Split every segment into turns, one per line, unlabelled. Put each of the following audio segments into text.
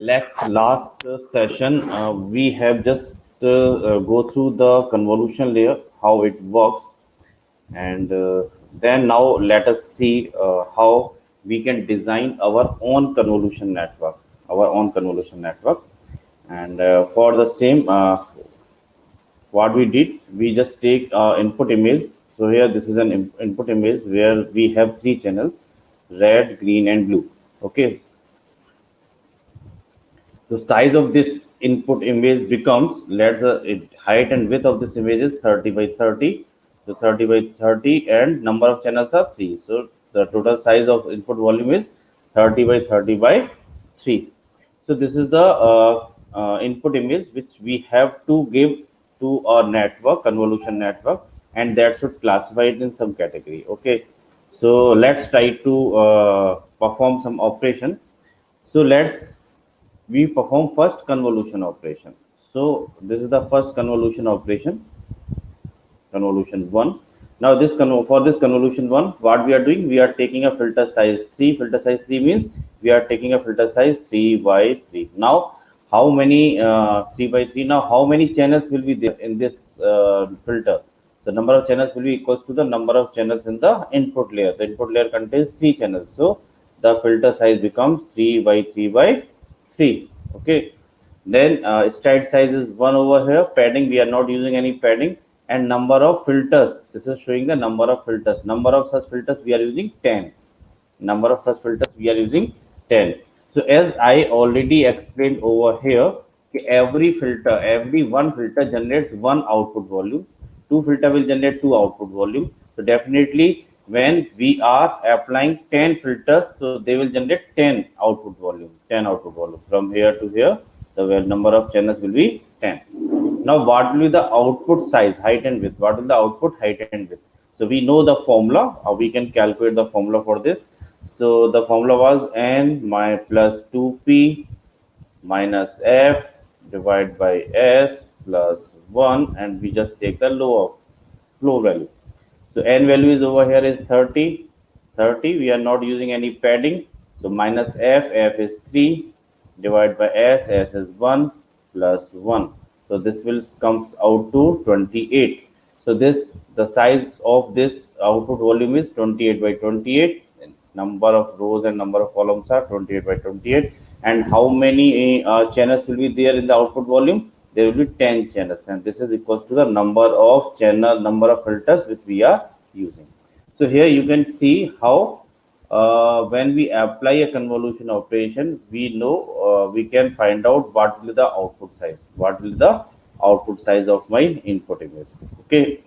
Last session, we have just go through the convolution layer, how it works, and then now let us see how we can design our own convolution network, and for the same, what we did, we just take input image. So here, this is an input image where we have three channels: red, green, and blue. Okay, the size of this input image becomes, let's height and width of this image is 30 by 30. So 30 by 30 and number of channels are 3. So the total size of input volume is 30 by 30 by 3. So this is the input image which we have to give to our network, convolution network, and that should classify it in some category. Okay, so let's try to perform some operation. So we perform first convolution operation. So this is the first convolution operation, convolution 1. Now for this convolution 1, what we are doing, we are taking a filter size 3. Filter size 3 means we are taking a filter size 3 by 3. Now how many 3 by 3? Now how many channels will be there in this filter? The number of channels will be equals to the number of channels in the input layer. The input layer contains 3 channels. So the filter size becomes 3 by 3 by 3. Okay, then stride size is 1 over here. Padding, we are not using any padding. And number of filters, this is showing the number of filters. Number of such filters we are using 10. Number of such filters we are using 10. So as I already explained over here, every filter, every one filter generates one output volume. Two filter will generate two output volume. So definitely when we are applying 10 filters, so they will generate 10 output volume. 10 output volume from here to here. The number of channels will be 10. Now what will be the output size, height and width? What will the output height and width? So we know the formula. We can calculate the formula for this. So the formula was n plus 2p minus f divided by s plus 1, and we just take the low value. So n value is over here is 30. 30. We are not using any padding. So minus f is 3 divided by s is 1 plus 1. So this will comes out to 28. So the size of this output volume is 28 by 28. Number of rows and number of columns are 28 by 28. And how many channels will be there in the output volume? There will be 10 channels, and this is equals to the number of filters which we are using. So here you can see how when we apply a convolution operation, we know we can find out what will be the output size. What will be the output size of my input image? Okay.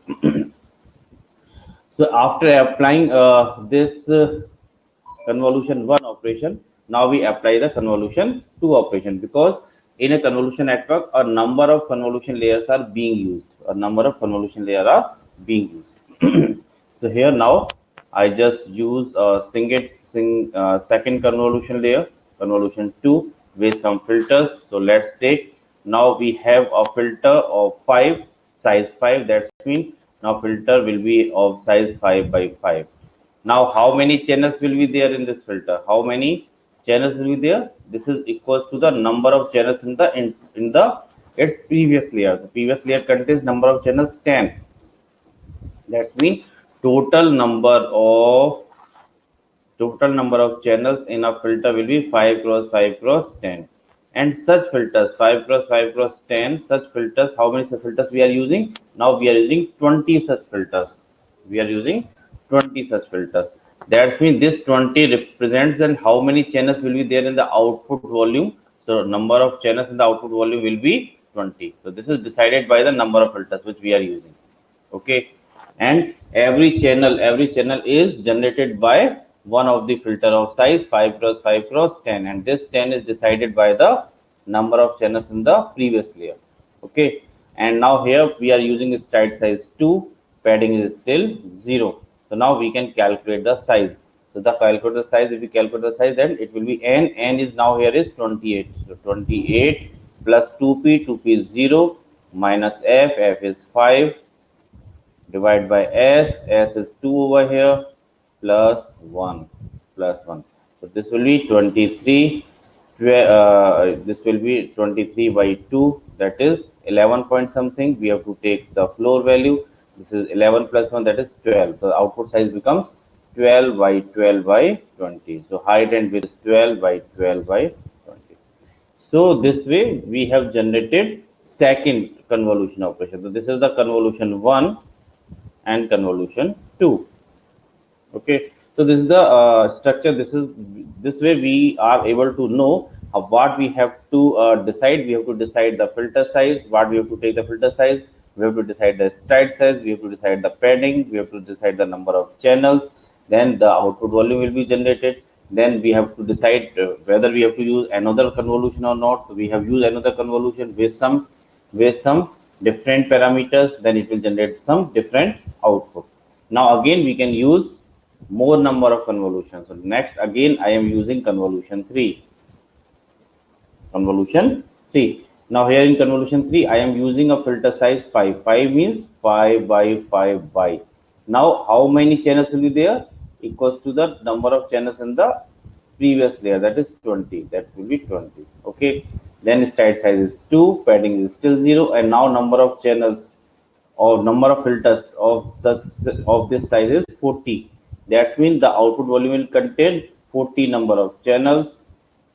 So after applying this convolution 1 operation, now we apply the convolution 2 operation, because in a convolution network, a number of convolution layers are being used. So here now I just use a second convolution layer, convolution 2, with some filters. So let's take, now we have a filter of 5, size 5. That's mean now filter will be of size 5 by 5. Now how many channels will be there in this filter? How many channels will be there? This is equals to the number of channels in the its previous layer. The previous layer contains number of channels 10. That's mean total number of channels in a filter will be 5 cross 5 cross 10. And such filters, 5 cross 5 cross 10, such filters, how many such filters we are using? Now we are using 20 such filters. We are using 20 such filters. That means this 20 represents then how many channels will be there in the output volume. So number of channels in the output volume will be 20. So this is decided by the number of filters which we are using. Okay, and every channel is generated by one of the filter of size 5 cross 5 cross 10, and this 10 is decided by the number of channels in the previous layer. Okay, and now here we are using stride size 2, padding is still 0. So now we can calculate the size. So the calculate the size, if we calculate the size, then it will be n is now here is 28. So 28 plus 2p is 0, minus f is 5, divided by s is 2 over here, plus 1. So this will be 23 this will be 23 by 2, that is 11 point something. We have to take the floor value. This is 11 plus 1, that is 12. The output size becomes 12 by 12 by 20. So height and width is 12 by 12 by 20. So this way we have generated second convolution operation. So this is the convolution 1 and convolution 2. Okay, so this is the structure. This way we are able to know what we have to decide. We have to decide the filter size, what we have to take the filter size. We have to decide the stride size. We have to decide the padding. We have to decide the number of channels. Then the output volume will be generated. Then we have to decide whether we have to use another convolution or not. So we have used another convolution with some different parameters. Then it will generate some different output. Now again we can use more number of convolutions. So next again I am using convolution 3. Convolution 3. Now here in convolution 3 I am using a filter size 5. 5 means 5 by 5 by. Now how many channels will be there? Equals to the number of channels in the previous layer, that is 20. That will be 20. Okay. Then stride size is 2, padding is still 0, and now number of channels or number of filters of this size is 40. That means the output volume will contain 40 number of channels.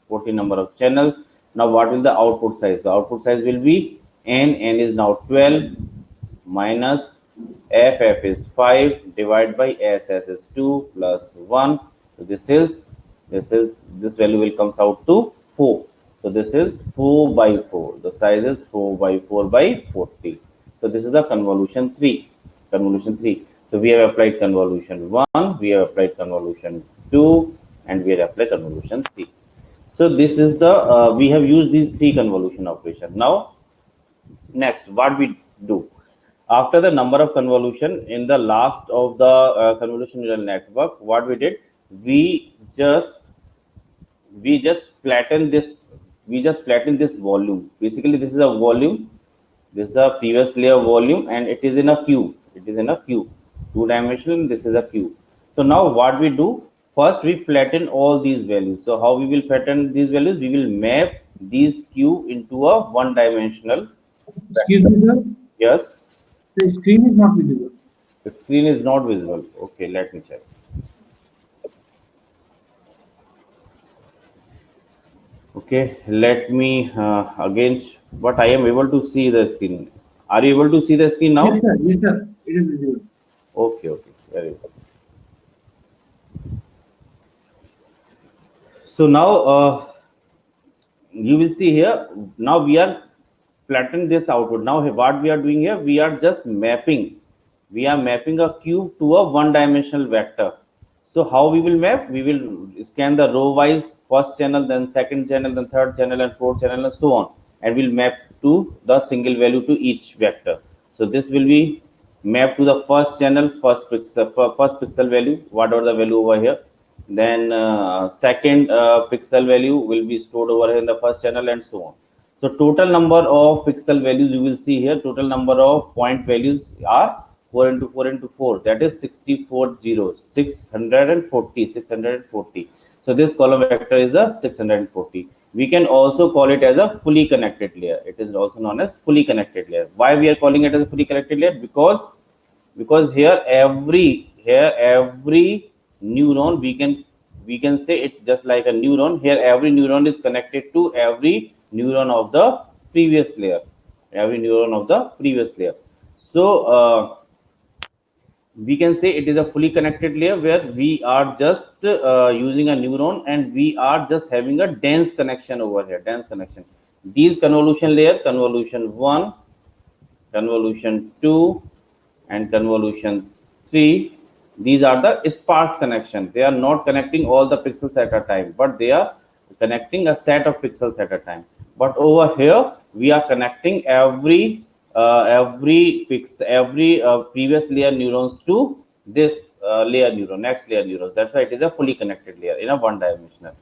40 number of channels. Now what will the output size? The output size will be n is now 12 minus ff is 5 divided by ss is 2 plus 1. So this value will comes out to 4. So this is 4 by 4. The size is 4 by 4 by 40. So this is the convolution 3. Convolution 3. So we have applied convolution 1, we have applied convolution 2, and we have applied convolution 3. So this is the, we have used these 3 convolution operations. Now, next, what we do? After the number of convolution in the last of the convolution neural network, what we did? We just flatten this. We just flatten this volume. Basically, this is a volume. This is the previous layer volume, and it is in a cube. It is in a cube. 2-dimensional. This is a cube. So now what we do? First, we flatten all these values. So how we will flatten these values? We will map these cube into a 1-dimensional.
Excuse me, sir.
Yes.
The screen is not visible.
The screen is not visible. Okay, let me check. Okay, let me again. But I am able to see the screen. Are you able to see the screen now?
Yes, sir. Yes, sir. It is visible.
Okay, very good. So now you will see here. Now we are flatten this output. Now what we are doing here? We are just mapping. We are mapping a cube to a 1-dimensional vector. So how we will map? We will scan the row wise, first channel, then second channel, then third channel, and fourth channel, and so on, and we'll map to the single value to each vector. So this will be mapped to the first channel, first pixel value, whatever the value over here. Then second pixel value will be stored over here in the first channel, and so on. So total number of pixel values you will see here. Total number of point values are 4 into 4 into 4. That is 64 zeros. 640. So this column vector is a 640. We can also call it as a fully connected layer. It is also known as fully connected layer. Why we are calling it as a fully connected layer? Because here every neuron, we can say it just like a neuron. Here every neuron is connected to every neuron of the previous layer. So we can say it is a fully connected layer where we are just using a neuron, and we are just having a dense connection over here. These convolution layer, convolution 1, convolution 2, and convolution 3, these are the sparse connection. They are not connecting all the pixels at a time, but they are connecting a set of pixels at a time. But over here we are connecting every previous layer neurons to this layer neuron, next layer neurons. That's why it is a fully connected layer in a 1-dimensional.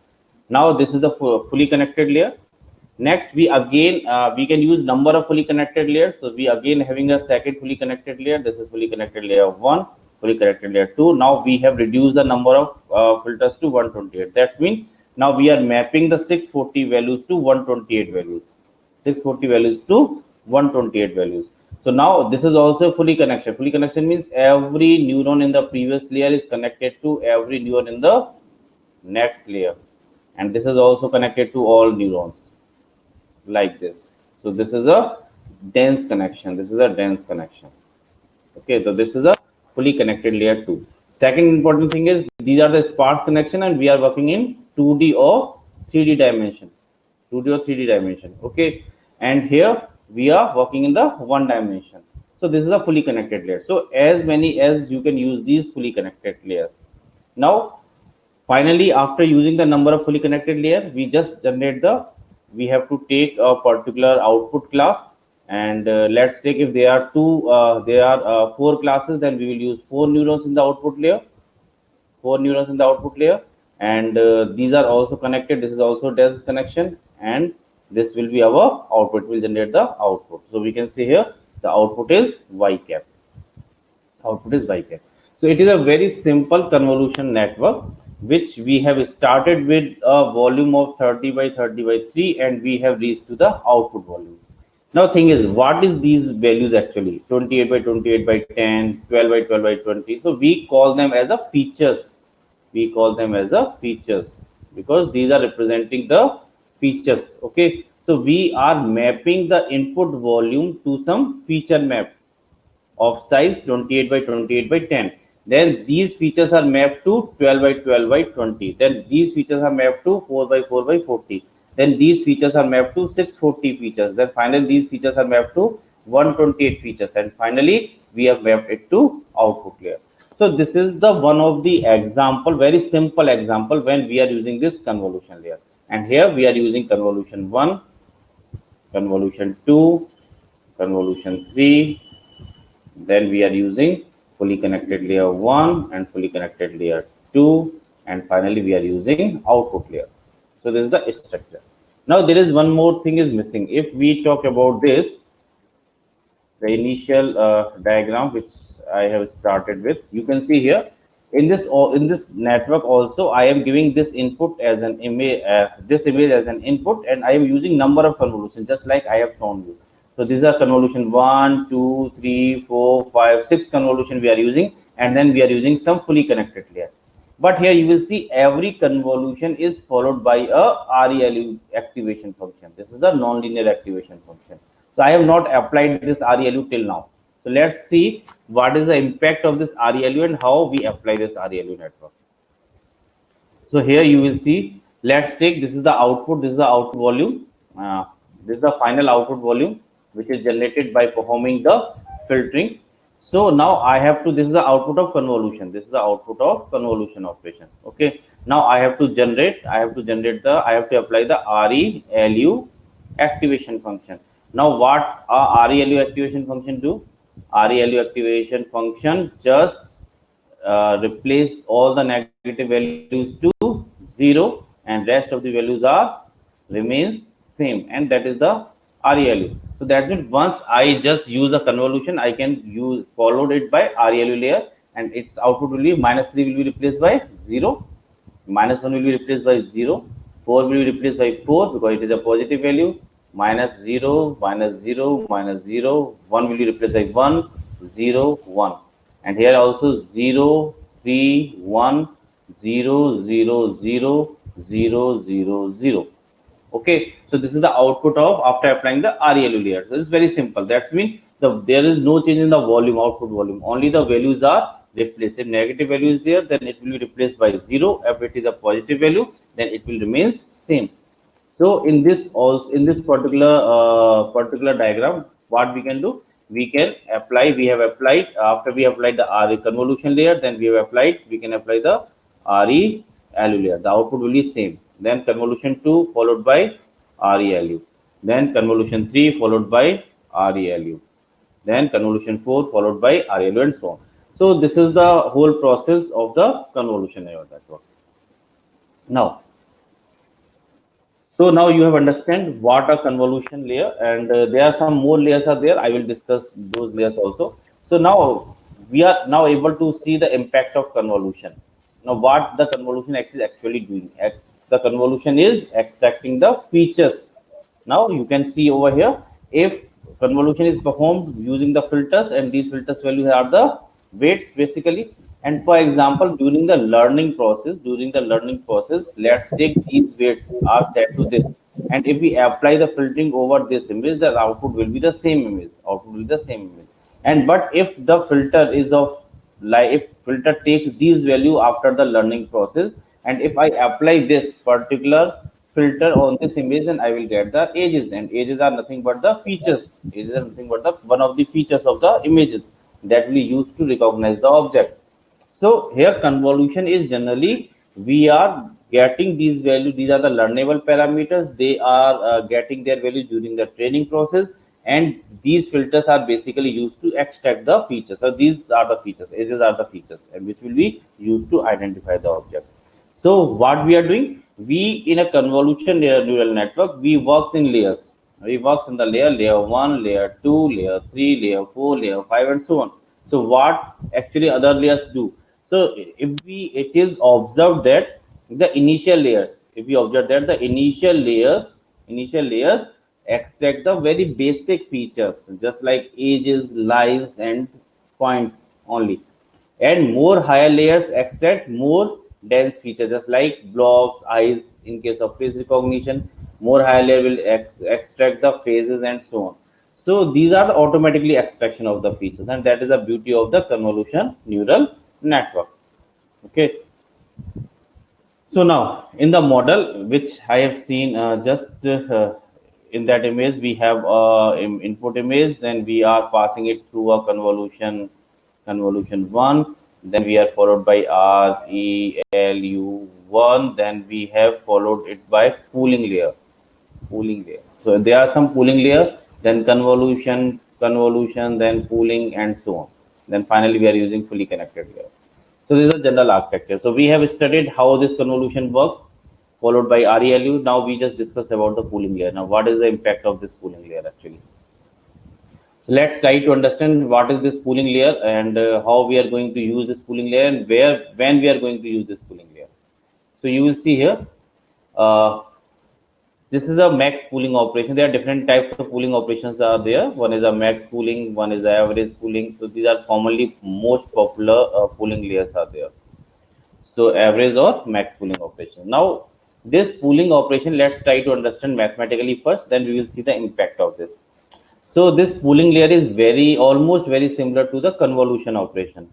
Now this is the fully connected layer. Next, we can use number of fully connected layers. So we again having a second fully connected layer. This is fully connected layer 1, fully connected layer 2. Now we have reduced the number of filters to 128. That means Now we are mapping the 640 values to 128 values. 640 values to 128 values. So now this is also fully connection. Fully connection means every neuron in the previous layer is connected to every neuron in the next layer. And this is also connected to all neurons like this. So this is a dense connection. This is a dense connection. Okay, so this is a fully connected layer 2. Second important thing is these are the sparse connection and we are working in 2D or 3D dimension. 2D or 3D dimension. Okay, and here we are working in the one dimension. So this is a fully connected layer. So as many as you can use these fully connected layers. Now finally, after using the number of fully connected layer, we just generate we have to take a particular output class, and let's take, if there are four classes, then we will use four neurons in the output layer, and these are also connected. This is also dense connection, and this will be our output, will generate the output. So we can see here the output is y cap. Output is y cap. So it is a very simple convolution network which we have started with a volume of 30 by 30 by 3, and we have reached to the output volume. Now thing is, what is these values actually? 28 by 28 by 10, 12 by 12 by 20. So we call them as a features. We call them as a features because these are representing the features. Okay. So we are mapping the input volume to some feature map of size 28 by 28 by 10. Then these features are mapped to 12 by 12 by 20. Then these features are mapped to 4 by 4 by 40. Then these features are mapped to 640 features. Then finally these features are mapped to 128 features. And finally we have mapped it to output layer. So this is the one of the example, very simple example when we are using this convolution layer. And here we are using convolution 1, convolution 2, convolution 3, then we are using fully connected layer 1 and fully connected layer 2, and finally we are using output layer. So this is the structure. Now there is one more thing is missing. If we talk about this, the initial diagram which I have started with, you can see here in this network also I am giving this input as an image, this image as an input, and I am using number of convolutions just like I have shown you. So these are convolution 1, 2, 3, 4, 5, 6 convolution we are using, and then we are using some fully connected layer. But here you will see every convolution is followed by a ReLU activation function. This is the nonlinear activation function. So I have not applied this ReLU till now. So let's see what is the impact of this ReLU and how we apply this ReLU network. So here you will see, let's take, this is the output, this is the output volume. This is the final output volume which is generated by performing the filtering. So now I have to, this is the output of convolution. This is the output of convolution operation. Okay. Now I have to apply the ReLU activation function. Now what ReLU activation function do? ReLU activation function just replace all the negative values to 0, and rest of the values are remains same, and that is the ReLU. So that's means once I just use a convolution, I can use followed it by ReLU layer, and its output will be -3 will be replaced by 0, -1 will be replaced by 0, 4 will be replaced by 4 because it is a positive value, -0, -0, -0, 1 will be replaced by 1, 0, 1, and here also 0, 3, 1, 0, 0, 0, 0, 0, 0. Okay, so this is the output of after applying the ReLU layer. So it's very simple. That's mean there is no change in the volume, output volume. Only the values are replaced. If negative value is there, then it will be replaced by 0. If it is a positive value, then it will remain same. So in this particular diagram, what we can do? We can apply. We have applied after we applied the RE convolution layer. Then we have applied. We can apply the ReLU layer. The output will be same. Then convolution 2 followed by ReLU. Then convolution 3 followed by ReLU. Then convolution 4 followed by ReLU, and so on. So this is the whole process of the convolution network. Now. So now you have understand what a convolution layer, and there are some more layers are there. I will discuss those layers also. So now we are able to see the impact of convolution. Now what the convolution is actually doing. the convolution is extracting the features. Now you can see over here, if convolution is performed using the filters, and these filters value are the weights basically. And for example, during the learning process, let's take these weights are set to this. And if we apply the filtering over this image, the output will be the same image. Output will be the same image. And but if the filter is of, like, if filter takes these value after the learning process, and if I apply this particular filter on this image, then I will get the edges, and edges are nothing but the features. Edges are nothing but the one of the features of the images that we use to recognize the objects. So here convolution is generally we are getting these values. These are the learnable parameters. They are getting their value during the training process, and these filters are basically used to extract the features. So these are the features. Edges are the features, and which will be used to identify the objects. So what we are doing, we in a convolution neural network, we works in layers. We works in the layer 1, layer 2, layer 3, layer 4, layer 5, and so on. So what actually other layers do? So if we, it is observed that the initial layers, if we observe that the initial layers extract the very basic features, just like edges, lines, and points only. And more higher layers extract more dense features, just like blobs, eyes in case of face recognition. More higher layer will extract the faces and so on. So these are the automatically extraction of the features, and that is the beauty of the convolution neural network. Okay. So now in the model which I have seen, just in that image we have input image, then we are passing it through a convolution one, then we are followed by ReLU1, then we have followed it by pooling layer. So there are some pooling layer, then convolution, then pooling, and so on. Then finally we are using fully connected layer. So this is a general architecture. So we have studied how this convolution works, followed by ReLU. Now we just discuss about the pooling layer. Now what is the impact of this pooling layer actually? So let's try to understand what is this pooling layer, and how we are going to use this pooling layer, and when we are going to use this pooling layer. So you will see here, uh, this is a max pooling operation. There are different types of pooling operations are there. One is a max pooling, one is a average pooling. So these are commonly most popular pooling layers are there. So average or max pooling operation. Now this pooling operation, let's try to understand mathematically first, then we will see the impact of this. So this pooling layer is almost very similar to the convolution operation,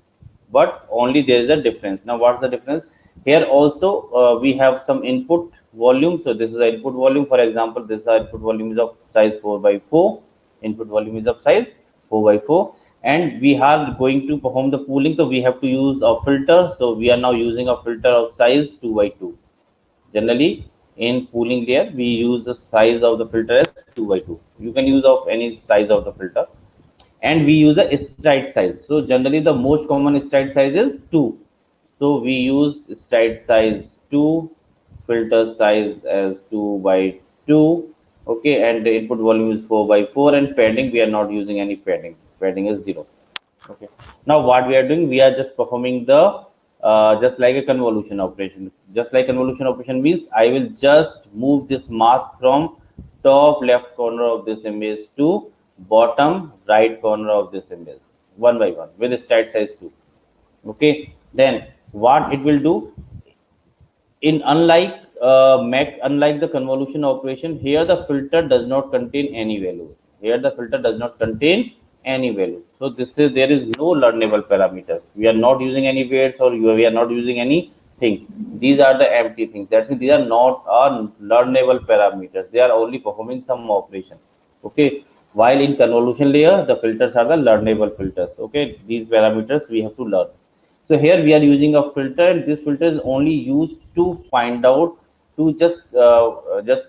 but only there is a difference. Now what's the difference? Here also we have some input volume. So this is the input volume. For example, this input volume is of size 4 by 4. Input volume is of size 4 by 4. And we are going to perform the pooling. So we have to use a filter. So we are now using a filter of size 2 by 2. Generally, in pooling layer, we use the size of the filter as 2 by 2. You can use of any size of the filter. And we use a stride size. So generally, the most common stride size is 2. So we use stride size 2, filter size as 2 by 2. Okay, and the input volume is 4 by 4, and padding, we are not using any padding. Padding is 0. Okay. Now what we are doing, we are just performing the just like a convolution operation. Just like convolution operation means I will just move this mask from top left corner of this image to bottom right corner of this image, one by one, with stride size 2. Okay. Then what it will do, in unlike the convolution operation, here the filter does not contain any value. Here the filter does not contain any value. So this is, there is no learnable parameters. We are not using any weights, or we are not using anything. These are the empty things. That means these are not learnable parameters. They are only performing some operation. Okay. While in convolution layer, the filters are the learnable filters. Okay. These parameters we have to learn. So here we are using a filter, and this filter is only used to find out, to just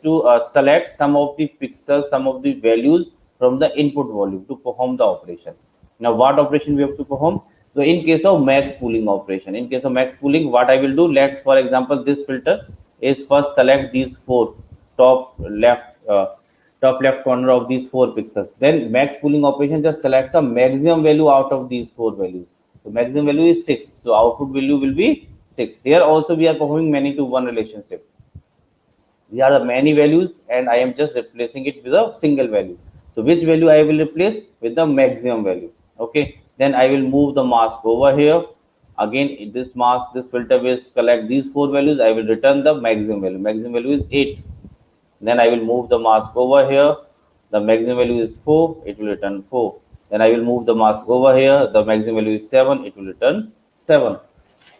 to select some of the pixels, some of the values from the input volume to perform the operation. Now what operation we have to perform? So in case of max pooling operation, in case of max pooling, what I will do, let's, for example, this filter is first select these 4 top left top left corner of these 4 pixels. Then max pooling operation just select the maximum value out of these 4 values. So maximum value is 6. So output value will be 6. Here also we are performing many to one relationship. There are the many values and I am just replacing it with a single value. So which value I will replace? With the maximum value. Okay, then I will move the mask over here. Again, this mask, this filter will collect these four values. I will return the maximum value. Maximum value is 8. Then I will move the mask over here. The maximum value is 4. It will return 4. Then I will move the mask over here. The maximum value is 7. It will return 7.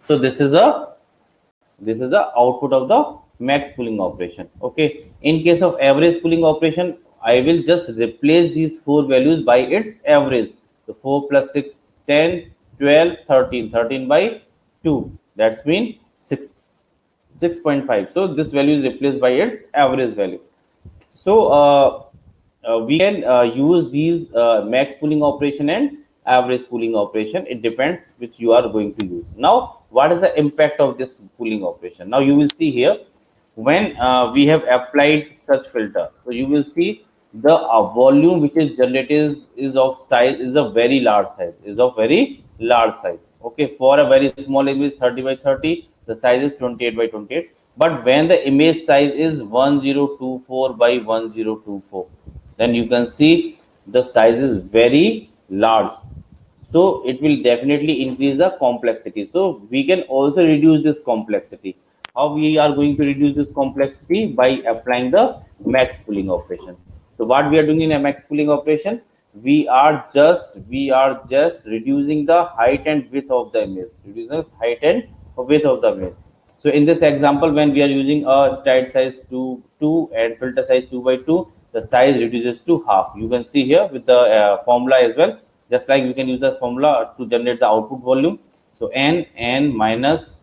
So this is the output of the max pooling operation. Okay, in case of average pooling operation, I will just replace these four values by its average. So 4 plus 6, 10, 12, 13. 13 by 2, that's mean 6, 6.5. So this value is replaced by its average value. So we can use these max pooling operation and average pooling operation. It depends which you are going to use. Now, what is the impact of this pooling operation? Now you will see here, when we have applied such filter, so you will see the volume which is generated is of size, is a very large size, is of very large size. Okay, for a very small image 30 by 30, the size is 28 by 28. But when the image size is 1024 by 1024, then you can see the size is very large. So it will definitely increase the complexity. So we can also reduce this complexity. How we are going to reduce this complexity? By applying the max pooling operation. So what we are doing in a max pooling operation, we are just reducing the height and width of the image, reducing the height and width of the image. So in this example, when we are using a slide size 2 and filter size 2 by 2, the size reduces to half. You can see here with the formula as well. Just like we can use the formula to generate the output volume. So n minus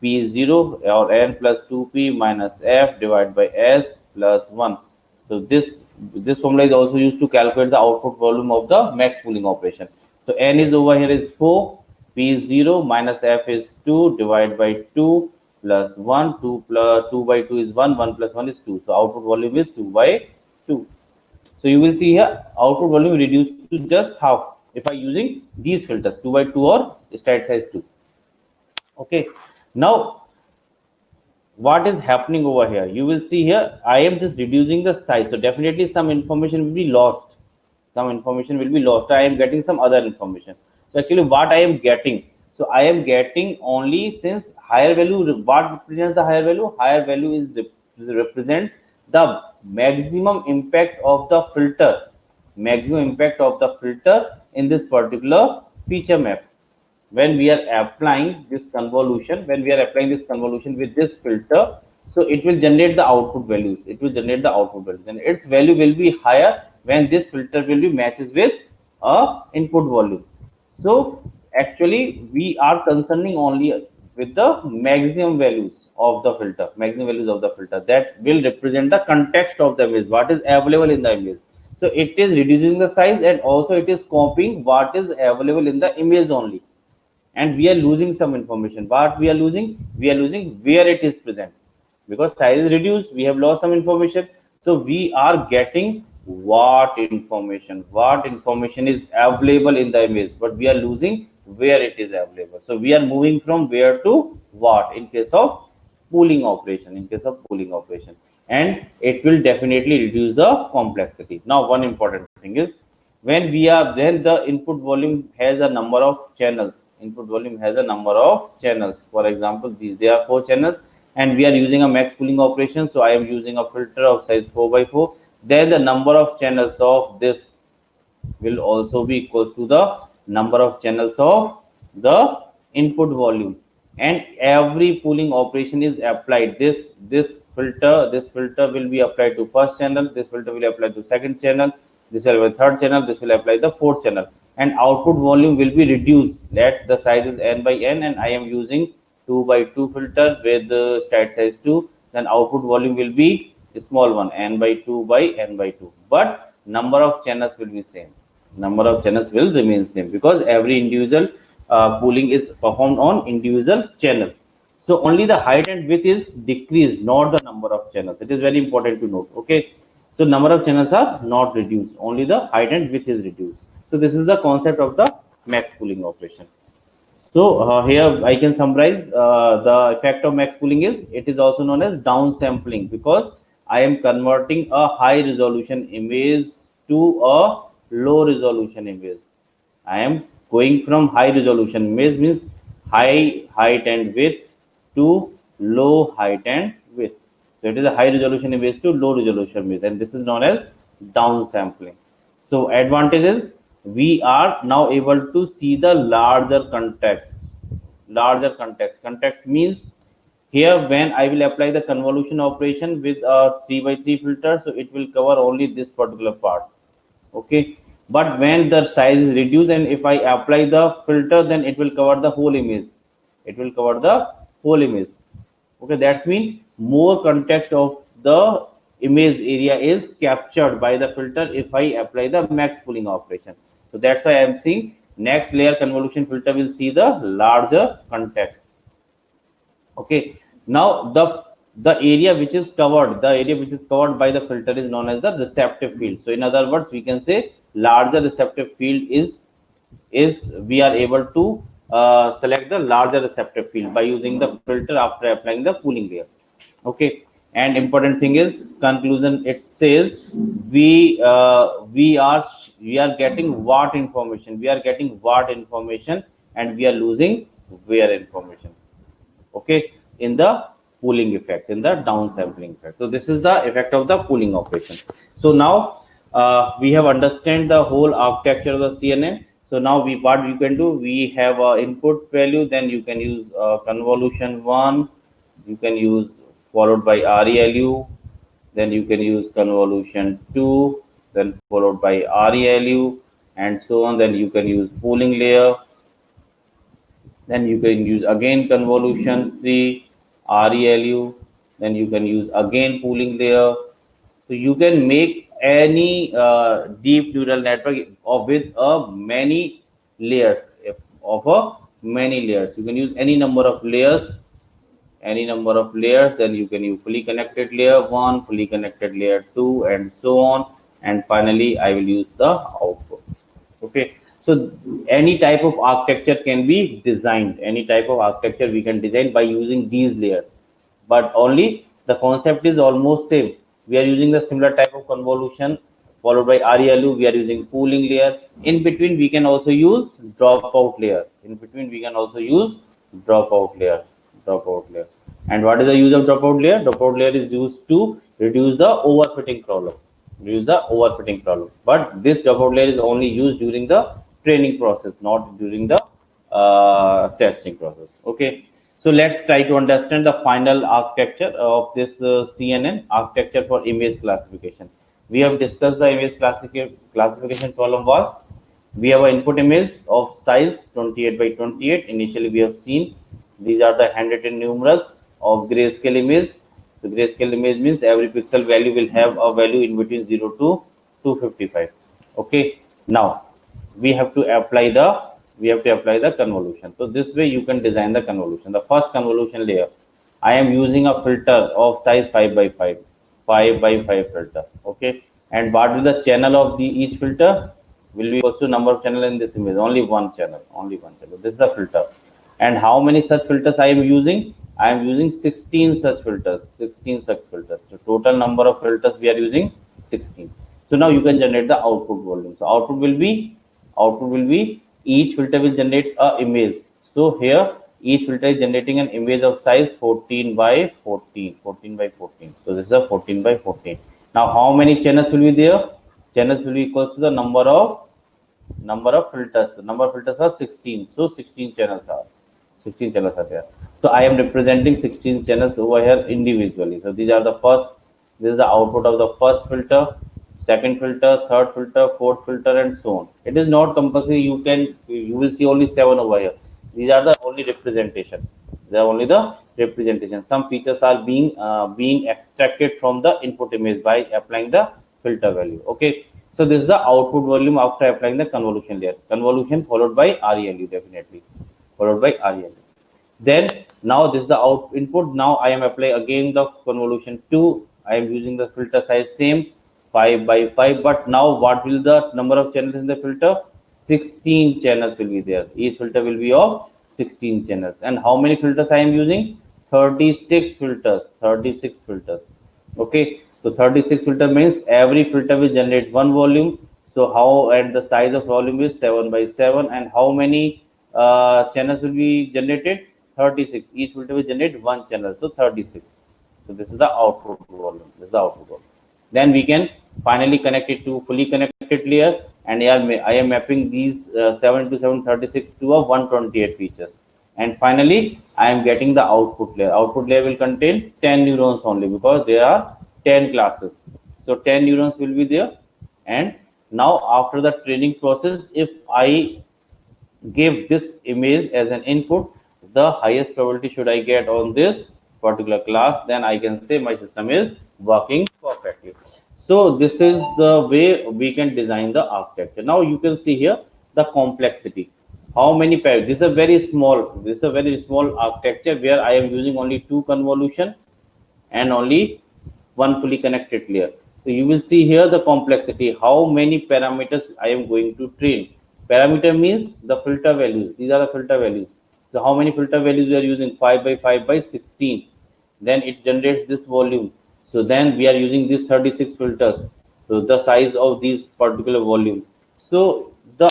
p is 0, or n plus 2p minus f divided by s plus 1. So this formula is also used to calculate the output volume of the max pooling operation. So n is over here is 4, p is 0, minus f is 2 divided by 2 plus 1. 2 plus 2 by 2 is 1. 1 plus 1 is 2. So output volume is 2 by 2. So you will see here output volume reduced to just half if I using these filters 2 by 2 or slide size 2. Okay, now what is happening over here? You will see here I am just reducing the size. So definitely some information will be lost. Some information will be lost. I am getting some other information. So actually what I am getting? So I am getting only, since higher value, what represents the higher value? Higher value is represents the maximum impact of the filter. Maximum impact of the filter in this particular feature map. When we are applying this convolution, with this filter, so it will generate the output values. And its value will be higher when this filter will be matches with a input volume. So actually we are concerning only with the maximum values of the filter, that will represent the context of the image, what is available in the image. So it is reducing the size, and also it is copying what is available in the image only. And we are losing some information. What we are losing? We are losing where it is present, because size is reduced, we have lost some information. So we are getting what information is available in the image, but we are losing where it is available. So we are moving from where to what in case of pooling operation, and it will definitely reduce the complexity. Now one important thing is, when the input volume has a number of channels. For example, there are 4 channels, and we are using a max pooling operation. So I am using a filter of size 4 by 4. Then the number of channels of this will also be equals to the number of channels of the input volume, and every pooling operation is applied. This filter will be applied to first channel, this filter will apply to second channel, this will apply third channel, this will apply the fourth channel, and output volume will be reduced. Let the size is n by n, and I am using 2 by 2 filter with the stat size 2. Then output volume will be a small one, n by 2 by n by 2, but number of channels will be same. Number of channels will remain same, because every individual pooling is performed on individual channel. So only the height and width is decreased, not the number of channels. It is very important to note. Okay, so number of channels are not reduced, only the height and width is reduced. So this is the concept of the max pooling operation. So here I can summarize the effect of max pooling is it is also known as downsampling because I am converting a high resolution image to a low resolution image. I am going from high resolution image means high height and width to low height and width. So it is a high resolution image to low resolution image, and this is known as downsampling. So advantage is we are now able to see the larger context. Larger context. Context means here when I will apply the convolution operation with a 3 by 3 filter, so it will cover only this particular part. Okay, but when the size is reduced and if I apply the filter, then it will cover the whole image. It will cover the whole image. Okay, that's mean more context of the image area is captured by the filter if I apply the max pooling operation. So that's why I am seeing next layer convolution filter will see the larger context. Okay, now the area which is covered, the area which is covered by the filter is known as the receptive field. So in other words, we can say larger receptive field is we are able to select the larger receptive field by using the filter after applying the pooling layer. Okay, and important thing is conclusion, it says we are getting what information, we are getting what information, and we are losing where information. Okay, in the pooling effect, in the downsampling effect. So this is the effect of the pooling operation. So now we have understand the whole architecture of the CNN. So now we what we can do, we have a input value, then you can use convolution 1, you can use followed by ReLU, then you can use convolution 2, then followed by ReLU, and so on. Then you can use pooling layer, then you can use again convolution 3, ReLU, then you can use again pooling layer. So you can make any deep neural network of with many layers, of a many layers. You can use any number of layers, then you can use fully connected layer 1, fully connected layer 2, and so on. And finally I will use the output. Okay, so any type of architecture can be designed, any type of architecture we can design by using these layers, but only the concept is almost same. We are using the similar type of convolution followed by ReLU, we are using pooling layer. In between we can also use dropout layer, in between we can also use dropout layer, dropout layer. And what is the use of dropout layer? Dropout layer is used to reduce the overfitting problem, reduce the overfitting problem. But this dropout layer is only used during the training process, not during the testing process. Okay, so let's try to understand the final architecture of this CNN architecture for image classification. We have discussed the image classification problem was we have an input image of size 28 by 28. Initially we have seen these are the handwritten numerals of grayscale image. The grayscale image means every pixel value will have a value in between 0 to 255. Okay, now we have to apply the convolution. So this way you can design the convolution. The first convolution layer, I am using a filter of size 5 by 5, 5 by 5 filter. Okay, and what will the channel of the each filter will be equal to number of channel in this image, only one channel, only one channel. This is the filter. And how many such filters I am using? I am using 16 such filters, 16 such filters. The total number of filters we are using 16. So now you can generate the output volume. So output will be each filter will generate a image. So here each filter is generating an image of size 14 by 14, 14 by 14. So this is a 14 by 14. Now how many channels will be there? Channels will be equal to the number of filters. The number of filters are 16. So 16 channels are there. So I am representing 16 channels over here individually. So these are the first, this is the output of the first filter, second filter, third filter, fourth filter, and so on. It is not compulsory. You will see only 7 over here. These are the only representation. They are only the representation. Some features are being extracted from the input image by applying the filter value. Okay. So this is the output volume after applying the convolution layer. Convolution followed by ReLU, definitely followed by ReLU. Then now this is the input. Now I am applying again the convolution 2. I am using the filter size same 5 by 5. But now what will the number of channels in the filter? 16 channels will be there. Each filter will be of 16 channels. And how many filters I am using? 36 filters. 36 filters. Okay, so 36 filter means every filter will generate one volume. So how, and the size of volume is 7 by 7, and how many channels will be generated? 36. Each filter will generate one channel, so 36. So this is the output volume. This is the output volume. Then we can finally connect it to fully connected layer, and I am mapping these 7 to 736 to a 128 features. And finally, I am getting the output layer. Output layer will contain 10 neurons only, because there are 10 classes. So 10 neurons will be there. And now after the training process, if I give this image as an input, the highest probability should I get on this particular class, then I can say my system is working perfectly. So this is the way we can design the architecture. Now you can see here the complexity. How many pairs? This is a very small architecture where I am using only two convolution and only one fully connected layer. So you will see here the complexity, how many parameters I am going to train. Parameter means the filter values. These are the filter values. So how many filter values we are using? 5 by 5 by 16. Then it generates this volume. So then we are using these 36 filters. So the size of these particular volume. So the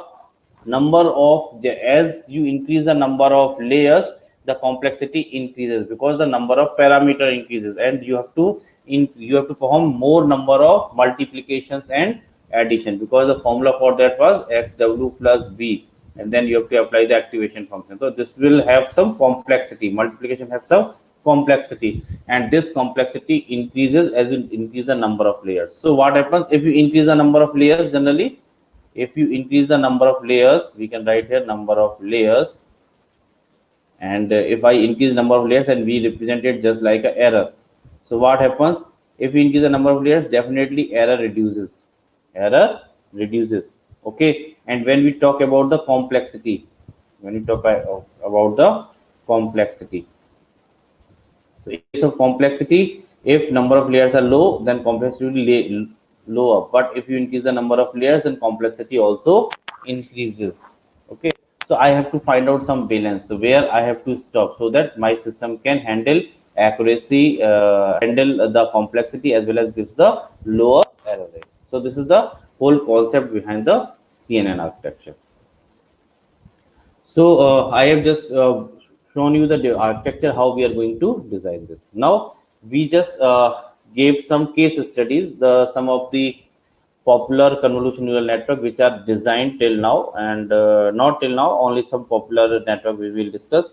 number of, as you increase the number of layers, the complexity increases, because the number of parameter increases, and you have to perform more number of multiplications and addition, because the formula for that was xw plus b, and then you have to apply the activation function. So this will have some complexity. Multiplication have some complexity, and this complexity increases as you increase the number of layers. So what happens if you increase the number of layers? Generally, if you increase the number of layers, we can write here number of layers. And if I increase number of layers, and we represent it just like a error. So what happens if we increase the number of layers? Definitely error reduces. Error reduces. Okay. And when we talk about the complexity, when we talk about the complexity, so in case of complexity, if number of layers are low, then complexity will be lower. But if you increase the number of layers, then complexity also increases. Okay. So I have to find out some balance, so where I have to stop, so that my system can handle accuracy, handle the complexity, as well as gives the lower error rate. So this is the whole concept behind the CNN architecture. So I have just shown you the architecture, how we are going to design this. Now we just gave some case studies, some of the popular convolution neural network which are designed till now, and not till now, only some popular network we will discuss,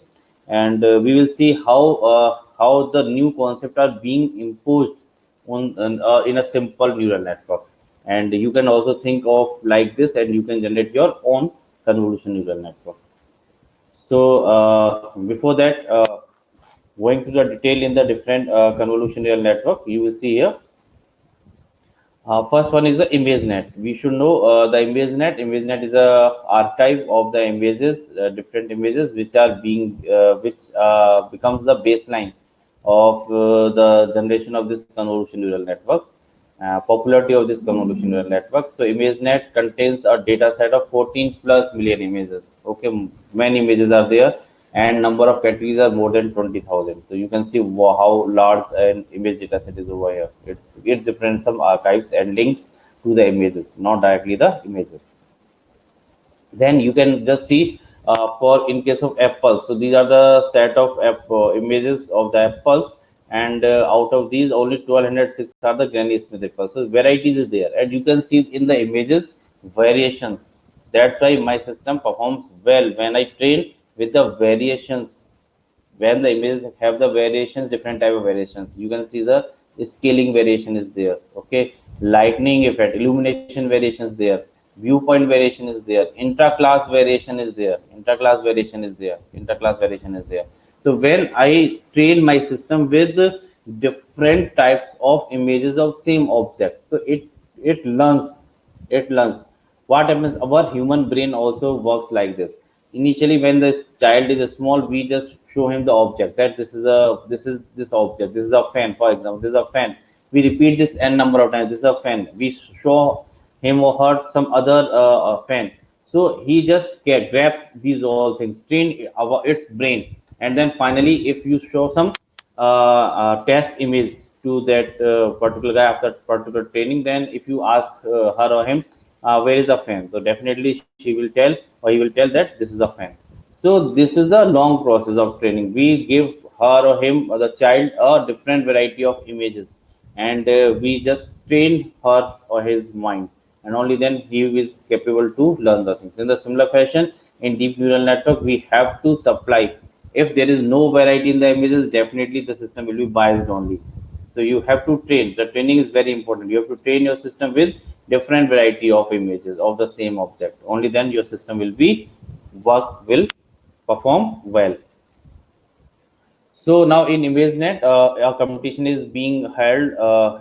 and we will see how the new concept are being imposed in a simple neural network. And you can also think of like this, and you can generate your own convolution neural network. So before that, going to the detail in the different convolution neural network, you will see here. First one is the ImageNet. We should know the ImageNet. ImageNet is a archive of the images, different images which are which becomes the baseline of the generation of this convolution neural network. Popularity of this convolution neural network. So ImageNet contains a data set of 14 plus million images. Okay, many images are there, and number of categories are more than 20,000. So you can see how large an image data set is over here. It's different, some archives and links to the images, not directly the images. Then you can just see for in case of apples, so these are the set of images of the apples, and out of these only 1206 are the Granny Smith apples. So varieties is there, and you can see in the images variations. That's why my system performs well when I train with the variations. When the images have the variations, different type of variations, you can see the scaling variation is there. Okay, lightning effect, illumination variations there, viewpoint variation is there, intra-class variation is there, intra-class variation is there, intra-class variation is there. So when I train my system with different types of images of same object, so it learns what happens. Our human brain also works like this. Initially when the child is small, we just show him the object, that this object, this is a fan, for example, this is a fan. We repeat this n number of times, this is a fan. We show him or her some other fan. So he just grabs these all things, train its brain, and then finally if you show some test image to that particular guy after particular training, then if you ask her or him where is the fan, so definitely she will tell or he will tell that this is a fan. So this is the long process of training. We give her or him or the child a different variety of images, and we just train her or his mind, and only then he is capable to learn the things. In the similar fashion, in deep neural network, we have to supply. If there is no variety in the images, definitely the system will be biased only. So you have to train. The training is very important. You have to train your system with different variety of images of the same object. Only then your system will perform well. So now in ImageNet, a competition is being held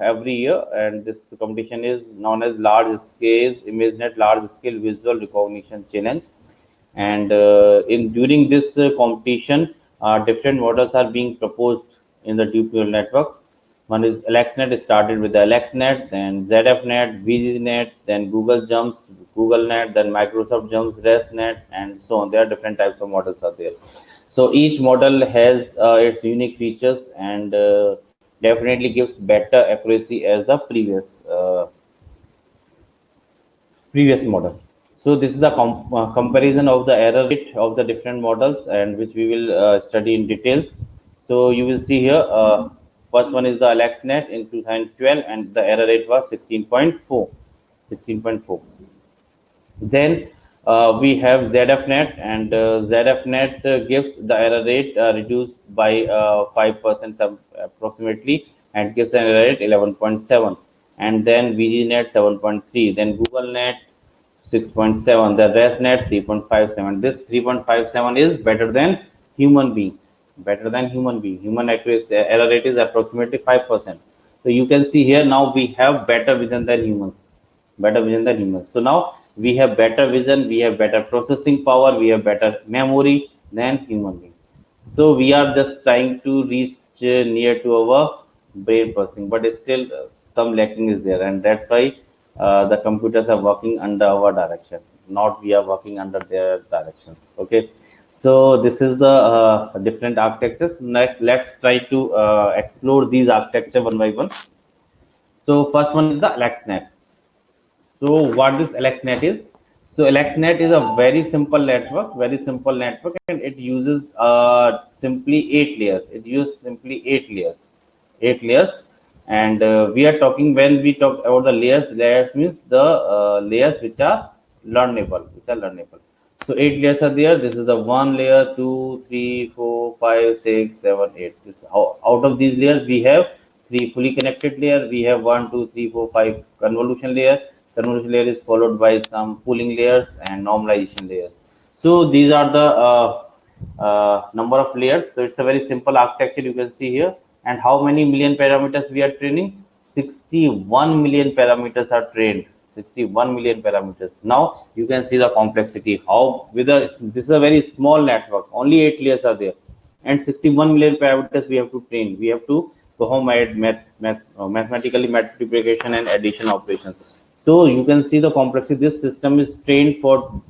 every year, and this competition is known as Large Scale ImageNet Large Scale Visual Recognition Challenge. And in during this competition, different models are being proposed in the deep neural network. One is AlexNet, started with the AlexNet, then ZFNet, VGNet, then Google Jumps, GoogleNet, then Microsoft Jumps, ResNet, and so on. There are different types of models are there. So each model has its unique features, and definitely gives better accuracy as the previous model. So this is the comparison of the error rate of the different models, and which we will study in details. So you will see here, first one is the AlexNet in 2012, and the error rate was 16.4. 16.4. Then we have ZFNet, and ZFNet gives the error rate reduced by 5% approximately, and gives an error rate 11.7. And then VGNet 7.3. Then GoogleNet 6.7. The ResNet 3.57. This 3.57 is better than human being. Better than human being. Human accuracy error rate is approximately 5%. So you can see here now we have better vision than humans. Better vision than humans. So now we have better vision, we have better processing power, we have better memory than human being. So we are just trying to reach near to our brain processing, but still some lacking is there, and that's why the computers are working under our direction, not we are working under their direction. Okay, so this is the different architectures. Next, let's try to explore these architecture one by one. So first one is the AlexNet. So what this AlexNet is? So AlexNet is a very simple network, and it uses simply 8 layers. It uses simply 8 layers, 8 layers, and we are talking when we talk about the layers. Layers means the layers which are learnable. So 8 layers are there. This is the one layer, two, three, four, five, six, seven, eight. This out of these layers we have three fully connected layer. We have one, two, three, four, five convolution layer. Convolution layer is followed by some pooling layers and normalization layers. So these are the number of layers. So it's a very simple architecture you can see here. And how many million parameters we are training? 61 million parameters are trained. 61 million parameters. Now you can see the complexity. How with a this is a very small network. Only 8 layers are there, and 61 million parameters we have to train. We have to perform mathematically multiplication and addition operations. So you can see the complexity. This system is trained for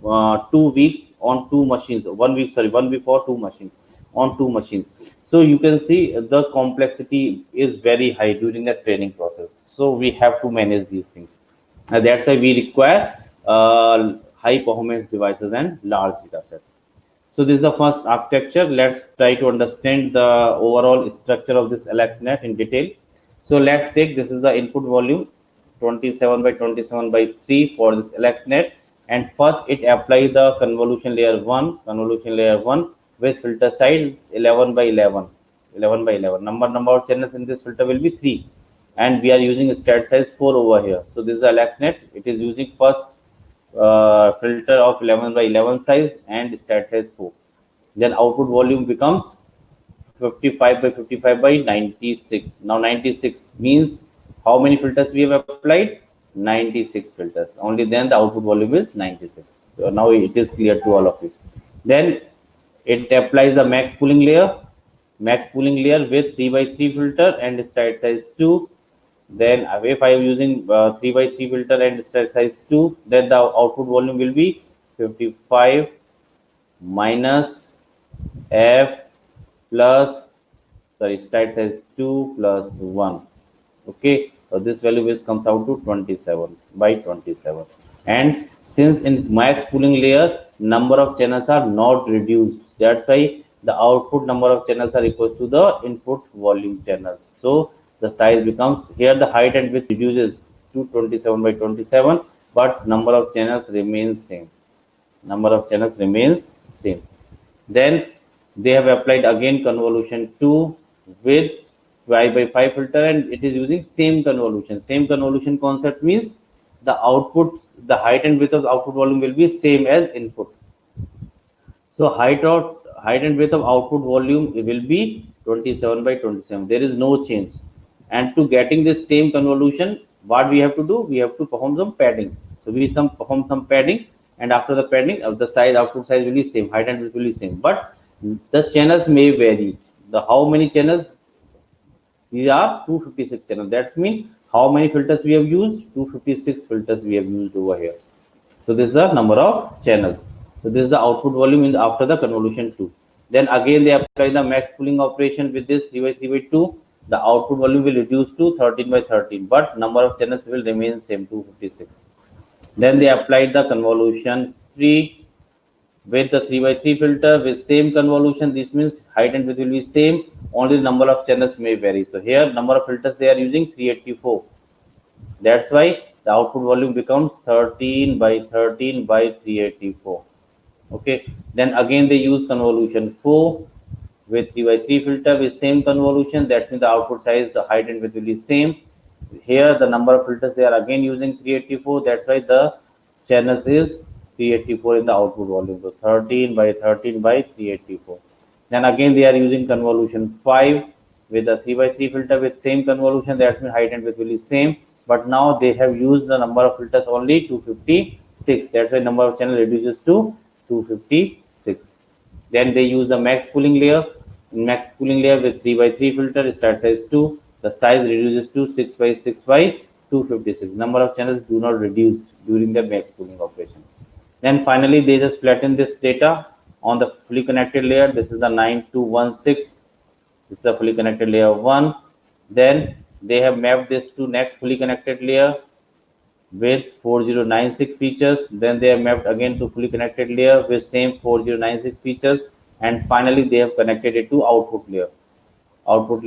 2 weeks on two machines. 1 week, sorry, 1 week for two machines on two machines. So you can see the complexity is very high during the training process. So we have to manage these things. That's why we require high performance devices and large data sets. So this is the first architecture. Let's try to understand the overall structure of this AlexNet in detail. So let's take this is the input volume 27 by 27 by 3 for this AlexNet, and first it apply the convolution layer 1 with filter size 11 by 11, 11 by 11. Number of channels in this filter will be 3, and we are using stat size 4 over here. So this is the AlexNet. It is using first filter of 11 by 11 size and stat size 4. Then output volume becomes 55 by 55 by 96. Now 96 means how many filters we have applied? 96 filters. Only then the output volume is 96. So now it is clear to all of you. Then it applies the max pooling layer with 3 by 3 filter and stat size 2. Then if I am using 3 by 3 filter and stat size 2, then the output volume will be 55 minus f plus, sorry, stack size 2 plus 1. Okay, so this value which comes out to 27 by 27. And since in max pooling layer number of channels are not reduced, that's why the output number of channels are equals to the input volume channels. So the size becomes, here the height and width reduces to 27 by 27, but number of channels remains same. Number of channels remains same. Then they have applied again convolution 2 with pi by 5 filter, and it is using same convolution. Same convolution concept means the output, the height and width of the output volume will be same as input. So height and width of output volume will be 27 by 27. There is no change. And to getting this same convolution, what we have to do? We have to perform some padding. So we perform some padding, and after the padding, the size, output size will be same, height and width will be same. But the channels may vary. The how many channels? These are 256 channels. That's mean how many filters we have used? 256 filters we have used over here. So this is the number of channels. So this is the output volume in after the convolution 2. Then again they apply the max pooling operation with this 3 by 3 by 2. The output volume will reduce to 13 by 13, but number of channels will remain same, 256. Then they applied the convolution 3 with the 3 by 3 filter with same convolution. This means height and width will be same, only the number of channels may vary. So here number of filters they are using 384. That's why the output volume becomes 13 by 13 by 384. Okay, then again they use convolution 4 with 3 by 3 filter with same convolution. That means the output size, the height and width will be same. Here the number of filters they are again using 384. That's why the channels is 384 in the output volume. So 13 by 13 by 384. Then again they are using convolution 5 with the 3 by 3 filter with same convolution. That means height and width will be same. But now they have used the number of filters only 256. That's why number of channel reduces to 256. Then they use the max pooling layer. In max pooling layer with 3 by 3 filter, start size 2. The size reduces to 6 by 6 by 256. Number of channels do not reduce during the max pooling operation. Then finally they just flatten this data on the fully connected layer. This is the 9216. This is the fully connected layer 1. Then they have mapped this to next fully connected layer with 4096 features. Then they have mapped again to fully connected layer with same 4096 features, and finally they have connected it to output layer. Output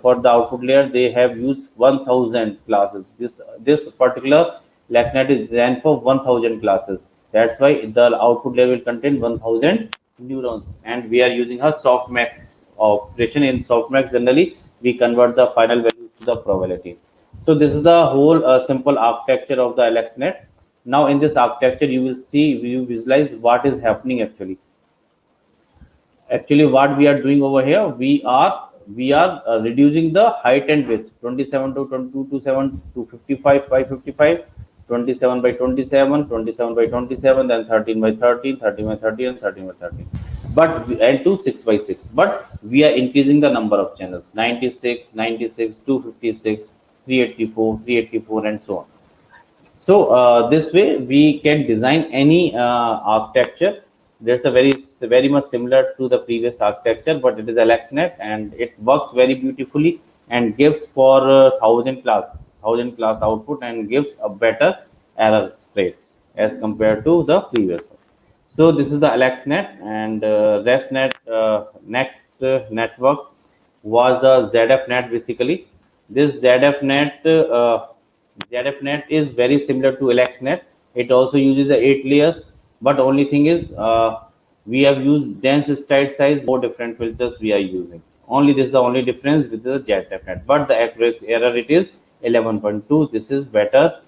for the output layer they have used 1000 classes. This particular LexNet is designed for 1000 classes. That's why the output layer will contain 1000 neurons, and we are using a softmax operation. In softmax generally we convert the final values to the probability. So this is the whole simple architecture of the LexNet. Now in this architecture you will see, you visualize what is happening actually. Actually what we are doing over here, we are reducing the height and width 27 to 22 to 7 to 55 by 55, 27 by 27, 27 by 27, then 13 by 13, 13 by 13, and 13 by 13, but and to 6 by 6. But we are increasing the number of channels, 96, 96, 256, 384, 384, and so on. So this way we can design any architecture. There's a very much similar to the previous architecture, but it is LexNet and it works very beautifully and gives for 1000 class output and gives a better error rate as compared to the previous one. So this is the LexNet, and ResNet next network was the ZFNet. Basically this ZFNet is very similar to LexNet. It also uses the 8 layers, but only thing is we have used dense stride size, more different filters we are using. Only this is the only difference with the ZFNet, but the accuracy error rate is 11.2. This is better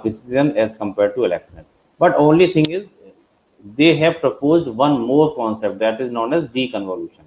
precision as compared to LexNet. But only thing is they have proposed one more concept, that is known as deconvolution.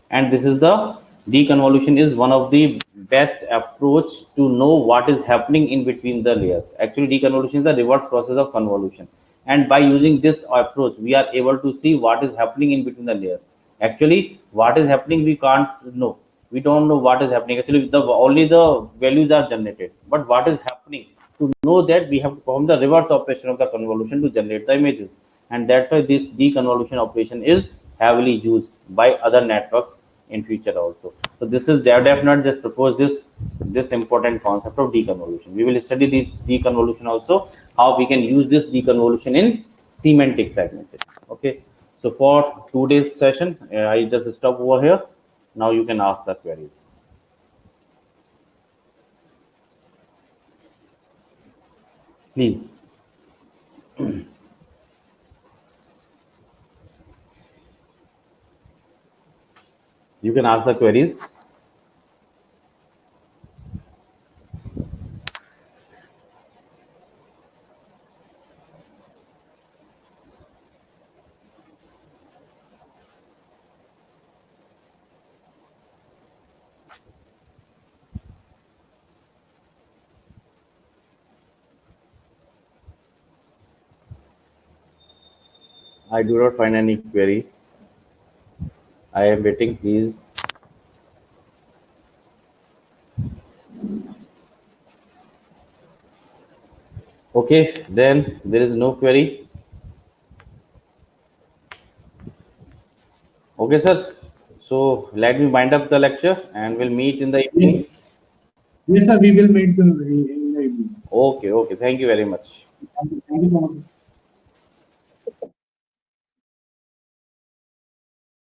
And this is the deconvolution is one of the best approach to know what is happening in between the layers. Actually deconvolution is the reverse process of convolution, and by using this approach we are able to see what is happening in between the layers. Actually what is happening we can't know, we don't know what is happening. Actually only the values are generated, but what is happening to know that we have to perform the reverse operation of the convolution to generate the images. And that's why this deconvolution operation is heavily used by other networks in future also. So this is Devnet just proposed this important concept of deconvolution. We will study this deconvolution also, how we can use this deconvolution in semantic segmentation. Okay. So for today's session, I just stop over here. Now you can ask the queries. Please. You can ask the queries. I do not find any query. I am waiting, please. Okay, then there is no query. Okay, sir. So let me wind up the lecture and we'll meet in the evening.
Yes, sir, we will meet in the evening.
Okay, okay. Thank you very much.
Thank you so much.